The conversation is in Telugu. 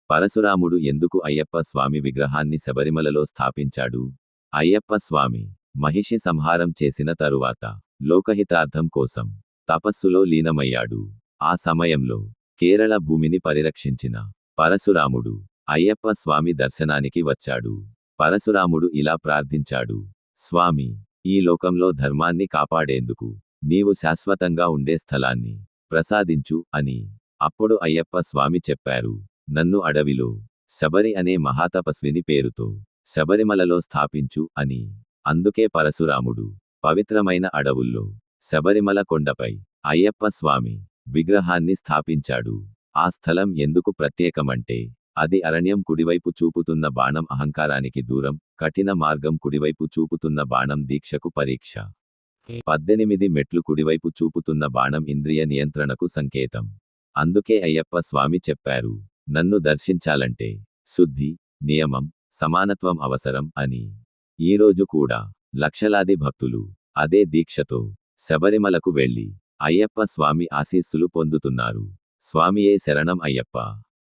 పరశురాముడు ఎందుకు అయ్యప్ప స్వామి విగ్రహాన్ని శబరిమలలో స్థాపించాడు? అయ్యప్ప స్వామి మహిషి సంహారం చేసిన తరువాత లోకహితార్థం కోసం తపస్సులో లీనమయ్యాడు. ఆ సమయంలో కేరళ భూమిని పరిరక్షించిన పరశురాముడు అయ్యప్ప స్వామి దర్శనానికి వచ్చాడు. పరశురాముడు ఇలా ప్రార్థించాడు: స్వామి, ఈ లోకంలో ధర్మాన్ని కాపాడేందుకు నీవు శాశ్వతంగా ఉండే స్థలాన్ని ప్రసాదించు అని. అప్పుడు అయ్యప్ప స్వామి చెప్పారు: నన్ను అడవిలో శబరి అనే మహాతపస్విని పేరుతో శబరిమలలో స్థాపించు అని. అందుకే పరశురాముడు పవిత్రమైన అడవుల్లో శబరిమల కొండపై అయ్యప్ప స్వామి విగ్రహాన్ని స్థాపించాడు. ఆ స్థలం ఎందుకు ప్రత్యేకమంటే, అది అరణ్యం కుడివైపు చూపుతున్న బాణం అహంకారానికి దూరం, కఠిన మార్గం కుడివైపు చూపుతున్న బాణం దీక్షకు పరీక్ష, 18 మెట్లు కుడివైపు చూపుతున్న బాణం ఇంద్రియ నియంత్రణకు సంకేతం. అందుకే అయ్యప్ప స్వామి చెప్పారు: నన్ను దర్శించాలంటే శుద్ధి, నియమం, సమానత్వం అవసరం అని. ఈరోజు కూడా లక్షలాది భక్తులు అదే దీక్షతో శబరిమలకు వెళ్లి అయ్యప్ప స్వామి ఆశీస్సులు పొందుతున్నారు. స్వామియే శరణం అయ్యప్ప.